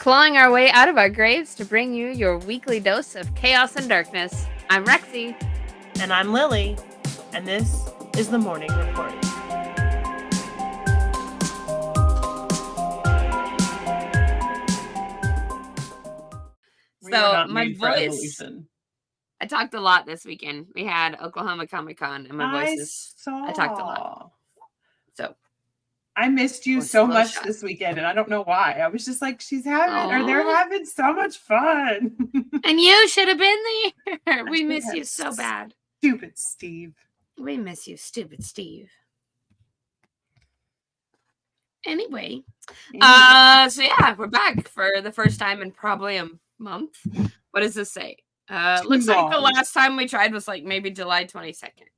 clawing our way out of our graves to bring you your weekly dose of chaos and darkness. I'm Rexy. And I'm Lily. And this is the Morning Report. So my voice, I talked a lot this weekend. We had Oklahoma Comic Con, and my voice I talked a lot. So I missed you so much this weekend, and I don't know why. I was just like, they're having so much fun. And you should have been there. We miss you so bad. Stupid Steve. We miss you, stupid Steve. Anyway, so yeah, we're back for the first time in probably a month. What does this say? Looks like the last time we tried was like maybe July 22nd.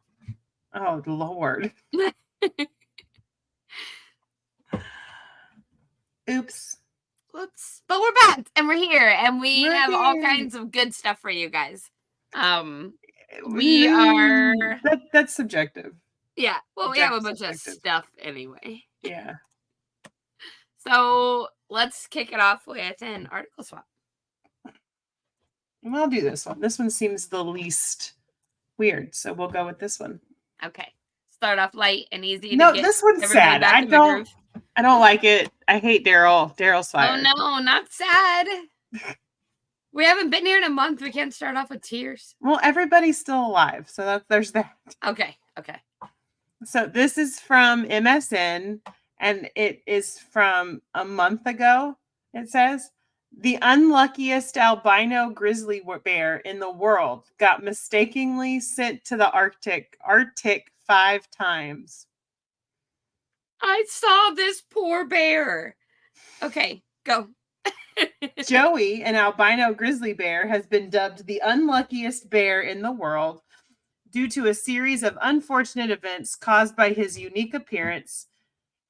Oh, Lord. Oops. Whoops. But we're back and we're here and we have all kinds of good stuff for you guys. We are... That's subjective. Yeah. Well, we have a bunch of stuff anyway. Yeah. So let's kick it off with an article swap. Well, I'll do this one. This one seems the least weird, so we'll go with this one. Okay. Start off light and easy. No, this one's sad. I don't like it. I hate Daryl. Daryl's fired. Oh no, not sad. We haven't been here in a month. We can't start off with tears. Well, everybody's still alive, so there's that. Okay. So this is from MSN, and it is from a month ago. It says, the unluckiest albino grizzly bear in the world got mistakenly sent to the Arctic 5 times. I saw this poor bear. Okay, go. Joey, an albino grizzly bear, has been dubbed the unluckiest bear in the world due to a series of unfortunate events caused by his unique appearance.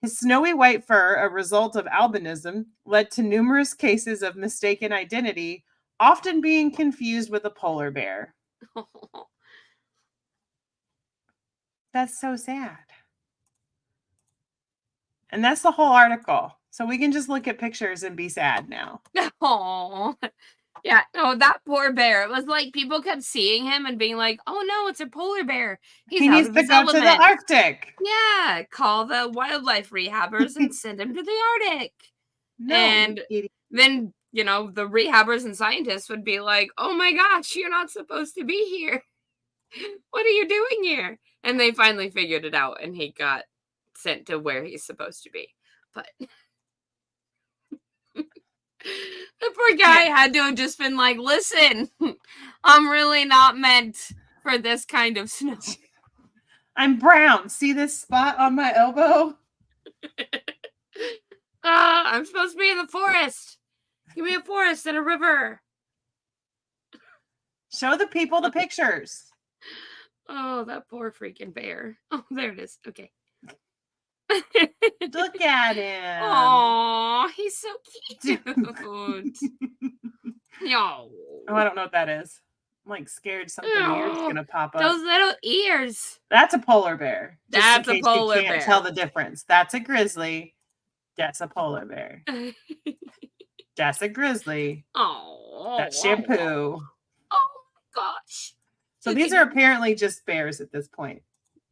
His snowy white fur, a result of albinism, led to numerous cases of mistaken identity, often being confused with a polar bear. That's so sad. And that's the whole article. So we can just look at pictures and be sad now. Oh, yeah. No, that poor bear. It was like people kept seeing him and being like, oh no, it's a polar bear. He needs to go to the Arctic. Yeah. Call the wildlife rehabbers and send him to the Arctic. No, and then, the rehabbers and scientists would be like, oh my gosh, you're not supposed to be here. What are you doing here? And they finally figured it out and he got sent to where he's supposed to be. But the poor guy had to have just been like, listen, I'm really not meant for this kind of snow. I'm brown. See this spot on my elbow? I'm supposed to be in the forest. Give me a forest and a river. Show the people the pictures. Oh, that poor freaking bear. Oh, there it is. Okay. Look at him. Oh, he's so cute. Oh, I don't know what that is. I'm like scared something weird's gonna pop up. Those little ears. That's a polar bear. That's a polar bear. You can't tell the difference. That's a grizzly. That's a polar bear. That's a grizzly. Oh. That's shampoo. Oh my gosh. So these are apparently just bears at this point.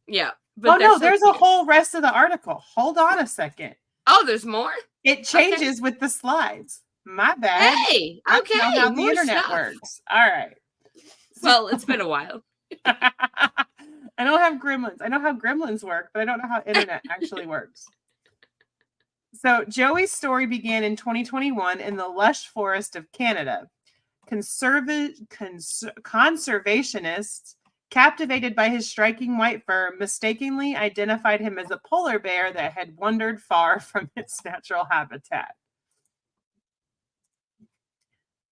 Yeah. But no, there's a whole rest of the article. Hold on a second. Oh, there's more? It changes with the slides. My bad. Hey, okay. I don't know how the internet works. All right. Well, it's been a while. I don't have gremlins. I know how gremlins work, but I don't know how internet actually works. So Joey's story began in 2021 in the lush forest of Canada. Conservationists, captivated by his striking white fur, mistakenly identified him as a polar bear that had wandered far from its natural habitat.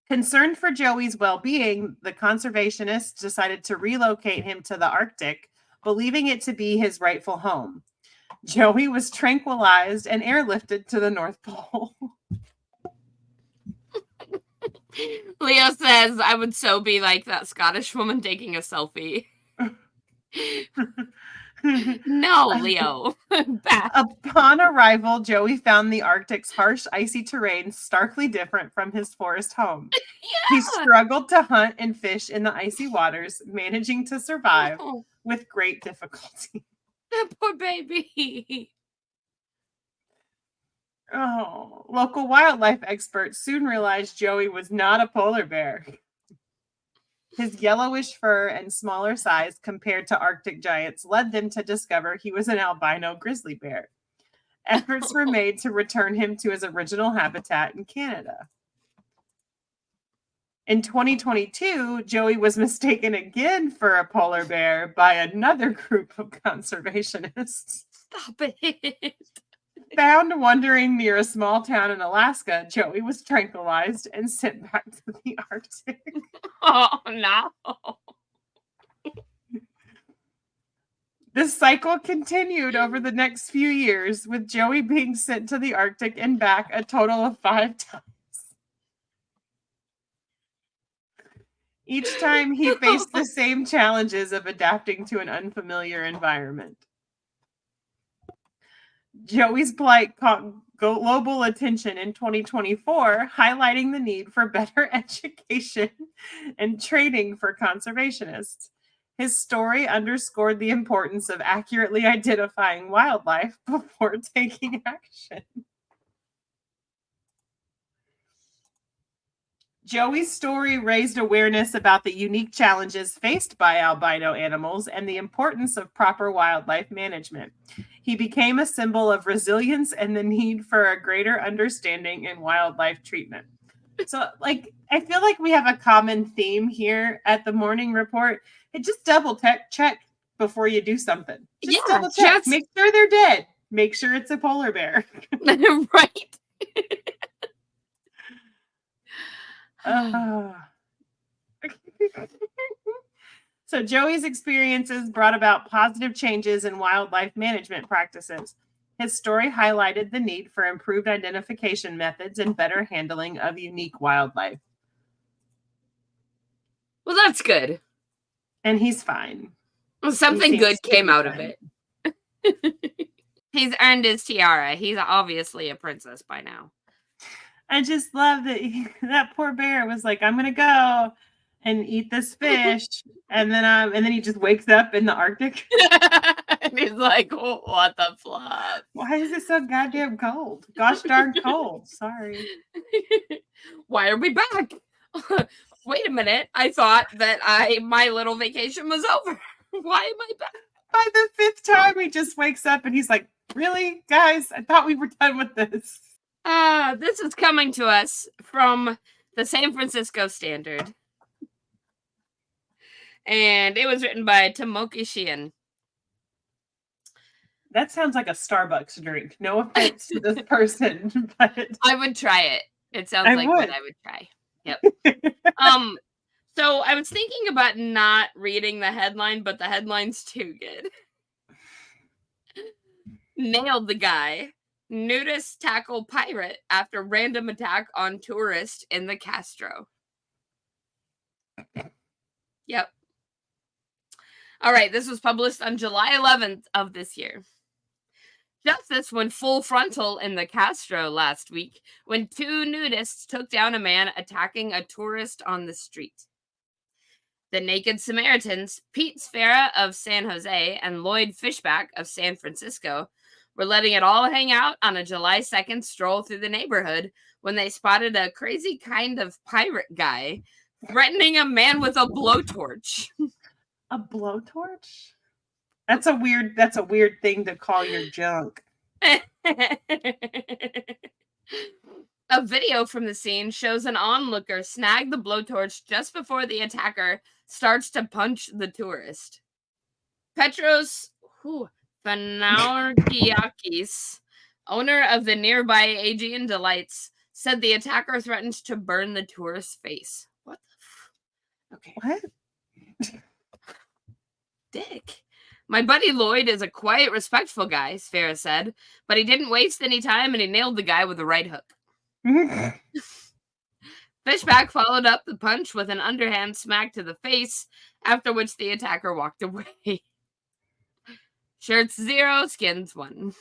Concerned for Joey's well-being, the conservationists decided to relocate him to the Arctic, believing it to be his rightful home. Joey was tranquilized and airlifted to the North Pole. Leo says, I would so be like that Scottish woman taking a selfie. No, Leo. Bad. Upon arrival, Joey found the Arctic's harsh, icy terrain starkly different from his forest home. He Yeah. struggled to hunt and fish in the icy waters, managing to survive Oh, with great difficulty. that poor baby. Oh, local wildlife experts soon realized Joey was not a polar bear. His yellowish fur and smaller size compared to Arctic giants led them to discover he was an albino grizzly bear. Efforts were made to return him to his original habitat in Canada. In 2022, Joey was mistaken again for a polar bear by another group of conservationists. Stop it. Found wandering near a small town in Alaska, Joey was tranquilized and sent back to the Arctic. Oh, no. This cycle continued over the next few years, with Joey being sent to the Arctic and back a total of 5 times. Each time he faced the same challenges of adapting to an unfamiliar environment. Joey's plight caught global attention in 2024, highlighting the need for better education and training for conservationists. His story underscored the importance of accurately identifying wildlife before taking action. Joey's story raised awareness about the unique challenges faced by albino animals and the importance of proper wildlife management. He became a symbol of resilience and the need for a greater understanding in wildlife treatment. So, I feel like we have a common theme here at the morning report. Just double check before you do something. Just double check. Make sure they're dead. Make sure it's a polar bear. Right. So Joey's experiences brought about positive changes in wildlife management practices. His story highlighted the need for improved identification methods and better handling of unique wildlife. Well, that's good. And he's fine. Well, something good came out of it. He's earned his tiara. He's obviously a princess by now. I just love that that poor bear was like, I'm gonna go and eat this fish, and then he just wakes up in the Arctic. And he's like, oh, what the fluff? Why is it so goddamn cold? Gosh darn cold. Sorry. Why are we back? Wait a minute. I thought that my little vacation was over. Why am I back? By the 5th time, he just wakes up and he's like, really, guys? I thought we were done with this. This is coming to us from the San Francisco Standard. And it was written by Tomoki Sheehan. That sounds like a Starbucks drink. No offense to this person, but I would try it. It sounds like what I would try. Yep. So I was thinking about not reading the headline, but the headline's too good. Nailed the guy. Nudist tackle pirate after random attack on tourist in the Castro. Yep. All right, this was published on July 11th of this year. Justice went full frontal in the Castro last week when 2 nudists took down a man attacking a tourist on the street. The Naked Samaritans, Pete Sfera of San Jose and Lloyd Fishback of San Francisco, were letting it all hang out on a July 2nd stroll through the neighborhood when they spotted a crazy kind of pirate guy threatening a man with a blowtorch. A blowtorch? That's a weird thing to call your junk. A video from the scene shows an onlooker snag the blowtorch just before the attacker starts to punch the tourist. Petros Fanargiakis, owner of the nearby Aegean Delights, said the attacker threatened to burn the tourist's face. What the okay. What? Dick. My buddy Lloyd is a quiet, respectful guy, Sfera said, but he didn't waste any time and he nailed the guy with a right hook. Fishback followed up the punch with an underhand smack to the face, after which the attacker walked away. Shirts 0, skins 1.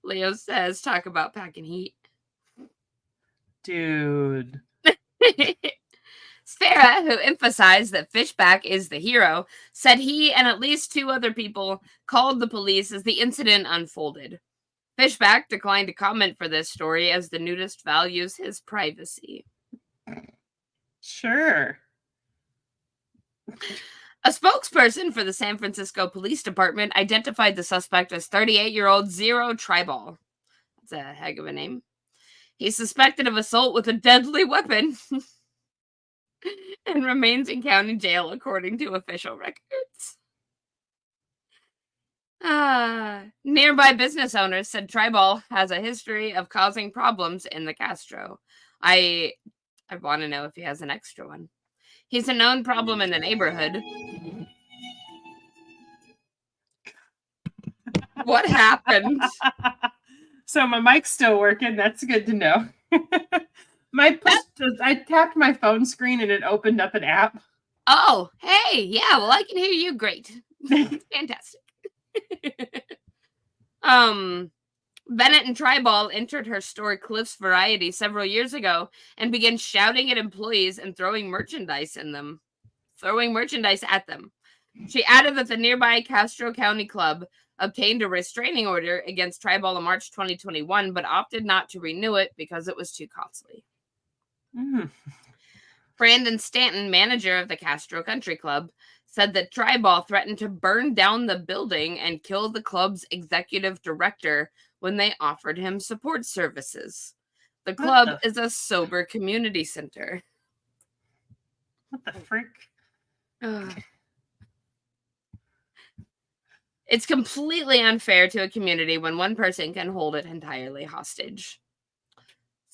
Leo says, talk about packing heat. Dude. Sfera, who emphasized that Fishback is the hero, said he and at least 2 other people called the police as the incident unfolded. Fishback declined to comment for this story as the nudist values his privacy. Sure. A spokesperson for the San Francisco Police Department identified the suspect as 38-year-old Zero Tribal. That's a heck of a name. He's suspected of assault with a deadly weapon and remains in county jail, according to official records. Nearby business owners said Tribal has a history of causing problems in the Castro. I want to know if he has an extra one. He's a known problem in the neighborhood. What happened? So my mic's still working. That's good to know. I tapped my phone screen and it opened up an app. Oh, hey, yeah, well, I can hear you great. Fantastic. Bennett and Tribal entered her store Cliff's Variety several years ago and began shouting at employees and throwing merchandise at them. She added that the nearby Castro County Club obtained a restraining order against Tribal in March 2021, but opted not to renew it because it was too costly. Brandon Stanton, manager of the Castro Country Club, said that Tribal threatened to burn down the building and kill the club's executive director when they offered him support services. The club is a sober community center. What the frick? It's completely unfair to a community when one person can hold it entirely hostage.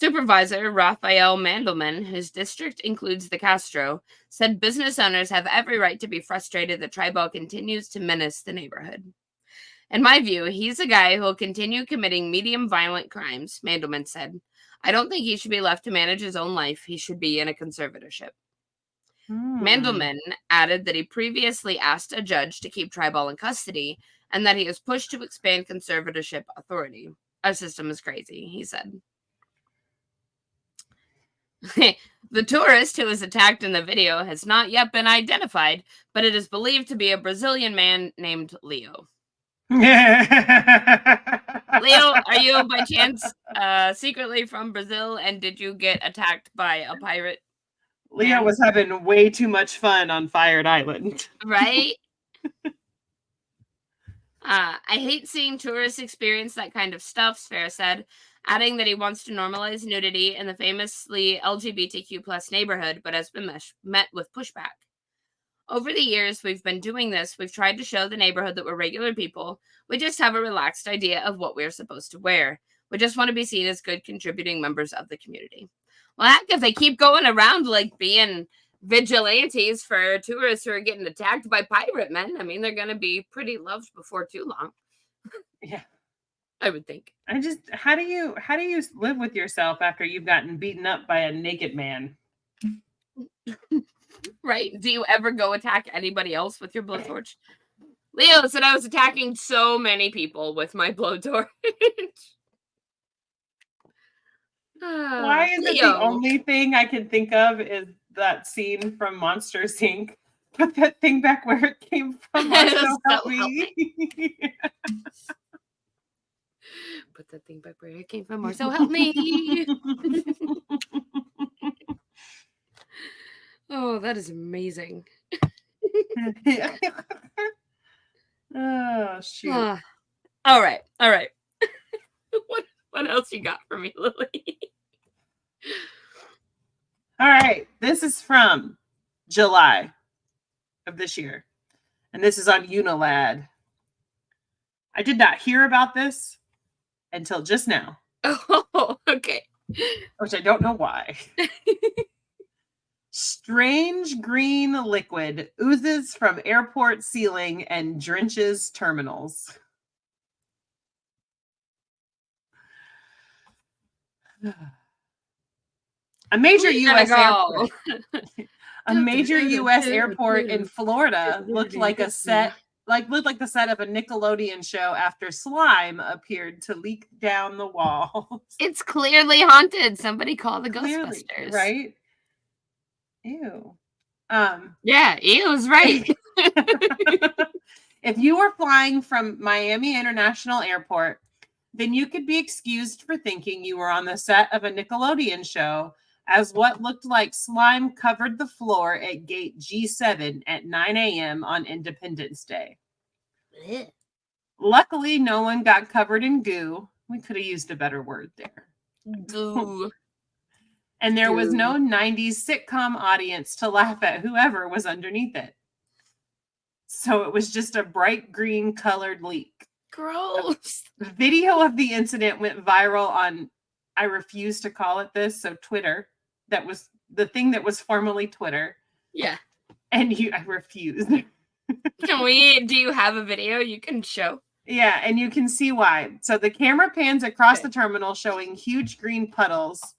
Supervisor Raphael Mandelman, whose district includes the Castro, said business owners have every right to be frustrated that Tribal continues to menace the neighborhood. In my view, he's a guy who will continue committing medium violent crimes, Mandelman said. I don't think he should be left to manage his own life. He should be in a conservatorship. Mandelman added that he previously asked a judge to keep Tribal in custody and that he has pushed to expand conservatorship authority. Our system is crazy, he said. The tourist who was attacked in the video has not yet been identified, but it is believed to be a Brazilian man named Leo. Leo, are you by chance secretly from Brazil, and did you get attacked by a pirate? Leo was having way too much fun on Fired Island. Right? I hate seeing tourists experience that kind of stuff, Sfera said, adding that he wants to normalize nudity in the famously LGBTQ plus neighborhood, but has been met with pushback. Over the years we've been doing this, we've tried to show the neighborhood that we're regular people. We just have a relaxed idea of what we're supposed to wear. We just want to be seen as good contributing members of the community. Well, heck, if they keep going around like being vigilantes for tourists who are getting attacked by pirate men, I mean, they're going to be pretty loved before too long. Yeah. I would think. How do you live with yourself after you've gotten beaten up by a naked man? Right? Do you ever go attack anybody else with your blowtorch? Leo said I was attacking so many people with my blowtorch. Why is it the only thing I can think of is that scene from Monsters Inc.? Put that thing back where it came from. So help me. Put that thing back where it came from, or so help me. Oh, that is amazing. Oh, shoot. All right. What else you got for me, Lily? All right. This is from July of this year. And this is on Unilad. I did not hear about this until just now. Oh, okay. Which I don't know why. Strange green liquid oozes from airport ceiling and drenches terminals. A major U.S. airport. A major U.S. airport in Florida looked like the set of a Nickelodeon show after slime appeared to leak down the walls. It's clearly haunted. Somebody call the Clearly, Ghostbusters. right? Ew. Yeah, ew's right. If you were flying from Miami International Airport, then you could be excused for thinking you were on the set of a Nickelodeon show, as what looked like slime covered the floor at gate G7 at 9 a.m. on Independence Day. Luckily, no one got covered in goo. We could have used a better word there. Goo. And there was no 90s sitcom audience to laugh at whoever was underneath it. So it was just a bright green colored leak. Gross. The video of the incident went viral on, I refuse to call it this, so Twitter. That was the thing that was formerly Twitter. Yeah. And I refused. Do you have a video you can show? Yeah, and you can see why. So the camera pans across the terminal showing huge green puddles.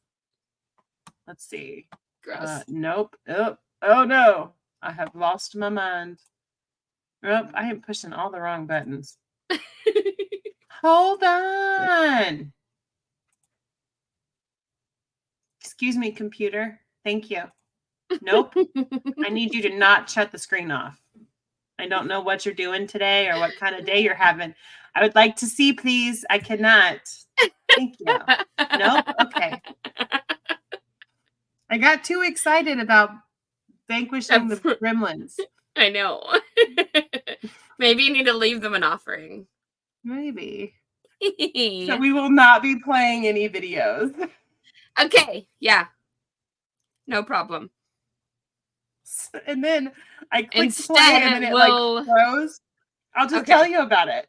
Let's see. Gross. Nope. Oh no. I have lost my mind. Oh, I am pushing all the wrong buttons. Hold on. Excuse me, computer. Thank you. Nope. I need you to not shut the screen off. I don't know what you're doing today or what kind of day you're having. I would like to see, please. I cannot. Thank you. Nope. Okay. I got too excited about vanquishing the gremlins. I know. Maybe you need to leave them an offering. Maybe. So we will not be playing any videos. Okay. Yeah. No problem. And then I clicked Instead, play and then it like froze. I'll just tell you about it.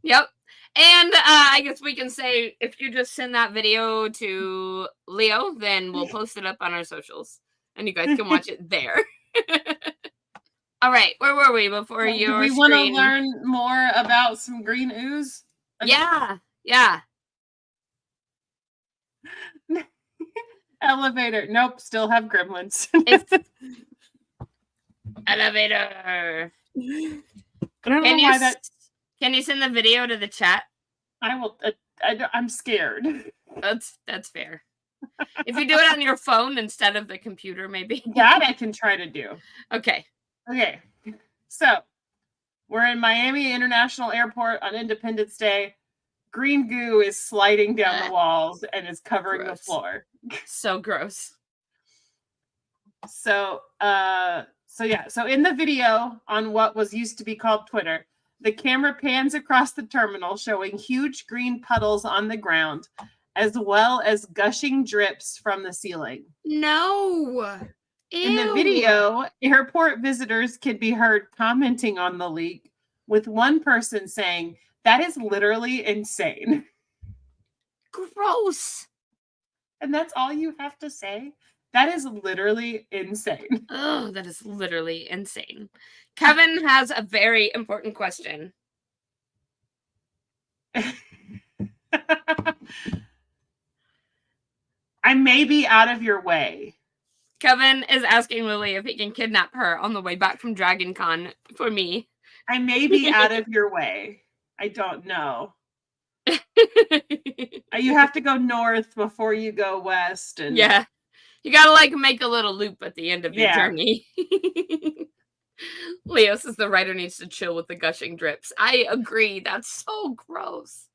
Yep. And I guess we can say if you just send that video to Leo, then we'll post it up on our socials. And you guys can watch it there. All right. Where were we before your screen? Do we want to learn more about some green ooze? Yeah. Yeah. Elevator. Nope. Still have gremlins. Elevator. I don't know why that... Can you send the video to the chat? I will. I'm scared. That's fair. If you do it on your phone instead of the computer, maybe. That I can try to do. Okay. Okay. So we're in Miami International Airport on Independence Day. Green goo is sliding down the walls and is covering the floor. So gross. So in the video on what was used to be called Twitter, the camera pans across the terminal showing huge green puddles on the ground, as well as gushing drips from the ceiling. No. Ew. In the video, airport visitors can be heard commenting on the leak, with one person saying, "That is literally insane." Gross. And that's all you have to say? That is literally insane. Oh, that is literally insane. Kevin has a very important question. I may be out of your way. Kevin is asking Lily if he can kidnap her on the way back from Dragon Con for me. I may be out of your way. I don't know. You have to go north before you go west. And yeah. You gotta like make a little loop at the end of your journey. Leo says the writer needs to chill with the gushing drips. I agree. That's so gross.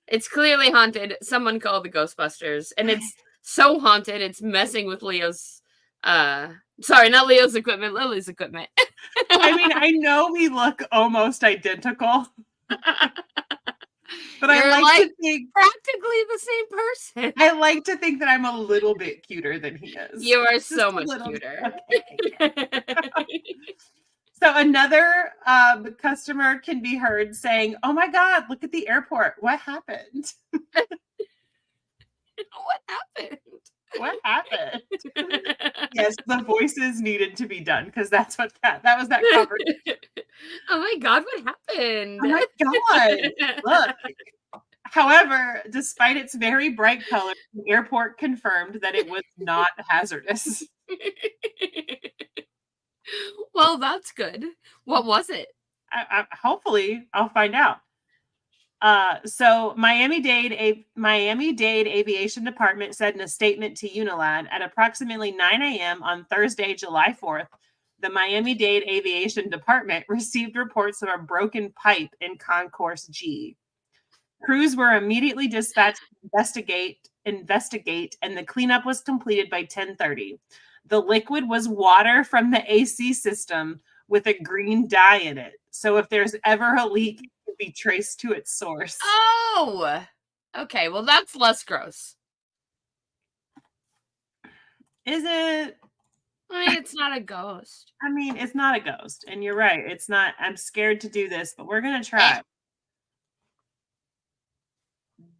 It's clearly haunted. Someone called the Ghostbusters. And it's so haunted, it's messing with Leo's sorry, not Leo's equipment, Lily's equipment. I mean, I know we look almost identical. But I like to think practically the same person. I like to think that I'm a little bit cuter than he is. You are so much cuter. Okay. So another customer can be heard saying, "Oh my God, look at the airport. What happened?" What happened? What happened? Yes, the voices needed to be done because that's what that was that cover. Oh my God, what happened? Oh my God. Look. However, despite its very bright color, the airport confirmed that it was not hazardous. Well, that's good. What was it? Hopefully, I'll find out. So Miami-Dade Aviation Department said in a statement to Unilad at approximately 9 a.m. on Thursday, July 4th, the Miami-Dade Aviation Department received reports of a broken pipe in Concourse G. Crews were immediately dispatched to investigate, and the cleanup was completed by 10:30. The liquid was water from the AC system with a green dye in it. So if there's ever a leak, it can be traced to its source. Oh, okay. Well, that's less gross. Is it? I mean, it's not a ghost. I mean, it's not a ghost. And you're right. It's not. I'm scared to do this, but we're going to Eh. try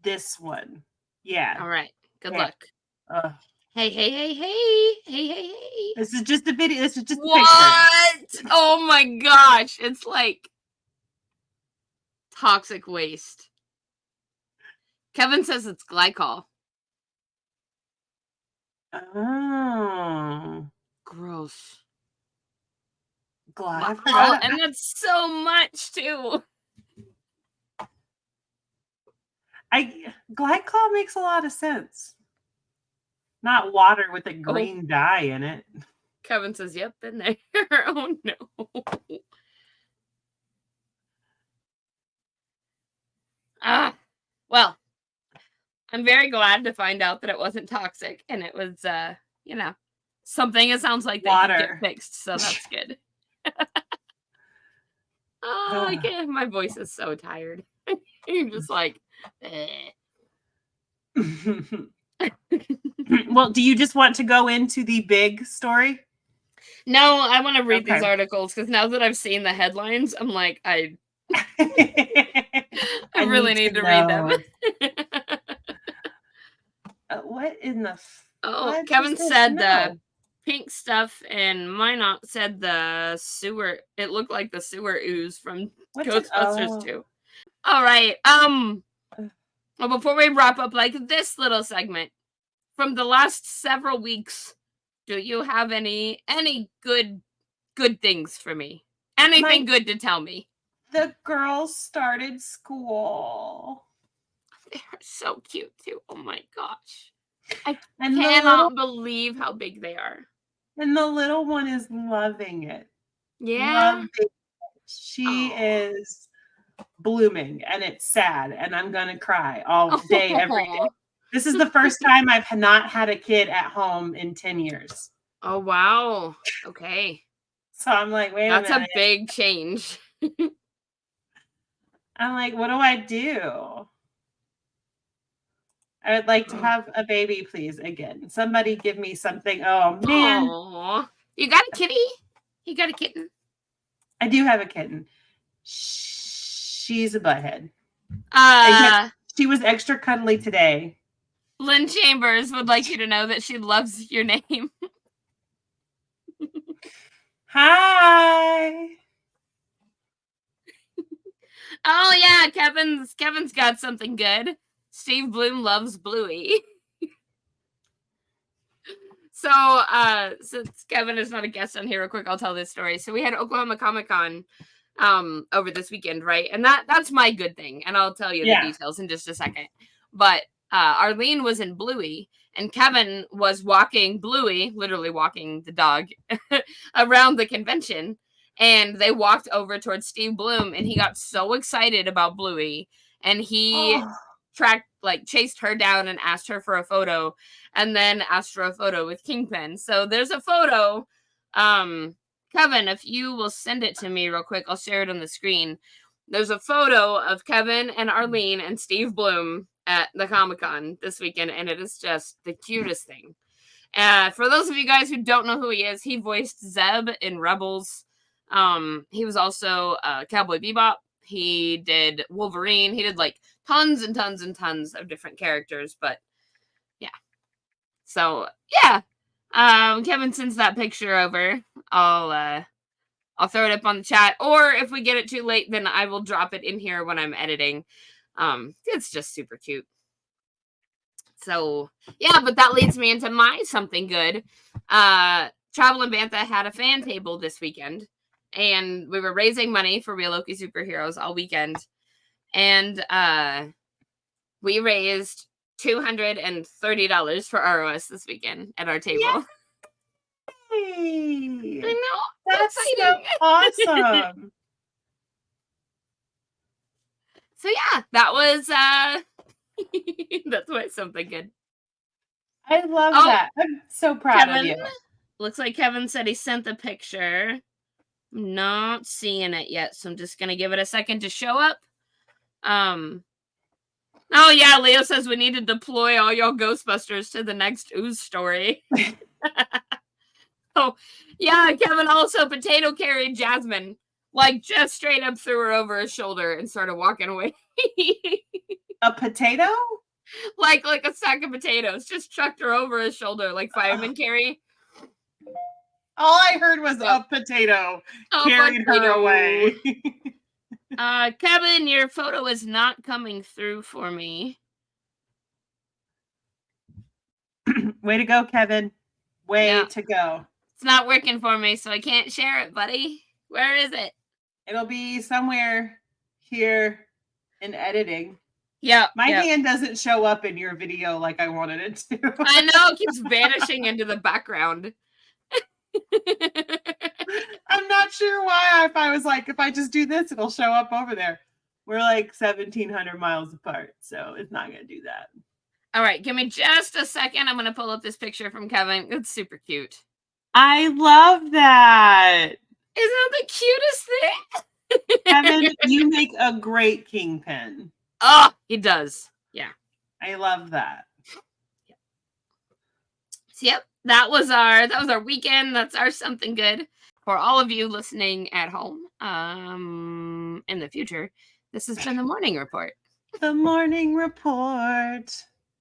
this one. Yeah. All right. Good Yeah. luck. Ugh. Hey, hey, hey, hey. Hey, hey, hey. This is just a video. This is just a picture. What? Oh my gosh. It's like toxic waste. Kevin says it's glycol. Oh. Gross. I Wow. forgot. And that's so much too. Glycol makes a lot of sense. Not water with a green dye in it. Kevin says, yep, been there. Oh no. Well, I'm very glad to find out that it wasn't toxic and it was something it sounds like they could get fixed, so that's good. Oh, I can't. My voice is so tired. You're just like, Well, do you just want to go into the big story? No, I want to read these articles because now that I've seen the headlines, I'm like, I really need to read them. What in the? Oh, Kevin said the pink stuff, and Minot said the sewer. It looked like the sewer ooze from Ghostbusters 2. All right. Well, before we wrap up, like this little segment from the last several weeks, do you have any good things for me? Anything good to tell me? The girls started school. They're so cute too. Oh my gosh. I cannot believe how big they are. And the little one is loving it. Yeah. Loving it. She is blooming, and it's sad, and I'm going to cry all day, every day. This is the first time I've not had a kid at home in 10 years. Oh, wow. Okay. So I'm like, wait a minute. That's a big change. I'm like, what do I do? I would like to have a baby, please, again. Somebody give me something. Oh, man. Aww. You got a kitty? You got a kitten? I do have a kitten. She's a butthead. She was extra cuddly today. Lynn Chambers would like you to know that she loves your name. Hi. Oh yeah, Kevin's got something good. Steve Bloom loves Bluey. So, since Kevin is not a guest on here, real quick, I'll tell this story. So we had Oklahoma Comic Con over this weekend, right? And that's my good thing, and I'll tell you the details in just a second. But Arlene was in Bluey, and Kevin was walking Bluey, literally walking the dog around the convention. And they walked over towards Steve Bloom, and he got so excited about Bluey, and he chased her down and asked her for a photo, and then asked for a photo with Kingpin. So there's a photo. Kevin, if you will send it to me real quick, I'll share it on the screen. There's a photo of Kevin and Arlene and Steve Bloom at the Comic-Con this weekend, and it is just the cutest thing. For those of you guys who don't know who he is, he voiced Zeb in Rebels. He was also Cowboy Bebop. He did Wolverine. He did like tons and tons and tons of different characters, but yeah. So yeah. Kevin sends that picture over. I'll throw it up on the chat, or if we get it too late, then I will drop it in here when I'm editing. It's just super cute. So yeah, but that leads me into my something good. Travel and Bantha had a fan table this weekend, and we were raising money for Real Loki Superheroes all weekend. And we raised $230 for ROS this weekend at our table. Yay! I know. That's Exciting. so awesome. So yeah, that was that's why something good. I love that. I'm so proud of you. Looks like Kevin said he sent the picture. I'm not seeing it yet, so I'm just gonna give it a second to show up. Oh yeah, Leo says we need to deploy all y'all Ghostbusters to the next Ooze story. Oh yeah, Kevin also potato carried Jasmine, like just straight up threw her over his shoulder and started walking away. A potato? Like a sack of potatoes, just chucked her over his shoulder like fireman carry. All I heard was a potato carried her away. Kevin, your photo is not coming through for me. Way to go, Kevin. Way to go. It's not working for me, so I can't share it, buddy. Where is it? It'll be somewhere here in editing. Yeah. My hand doesn't show up in your video like I wanted it to. I know, it keeps vanishing into the background. I'm not sure why. If I just do this, it'll show up over there. We're like 1,700 miles apart, so it's not going to do that. All right, give me just a second. I'm going to pull up this picture from Kevin. It's super cute. I love that. Isn't that the cutest thing? Kevin, you make a great kingpin. Oh, he does. Yeah. I love that. So, yep, that was our weekend. That's our something good. For all of you listening at home, in the future, this has been the Morning Report. The Morning Report.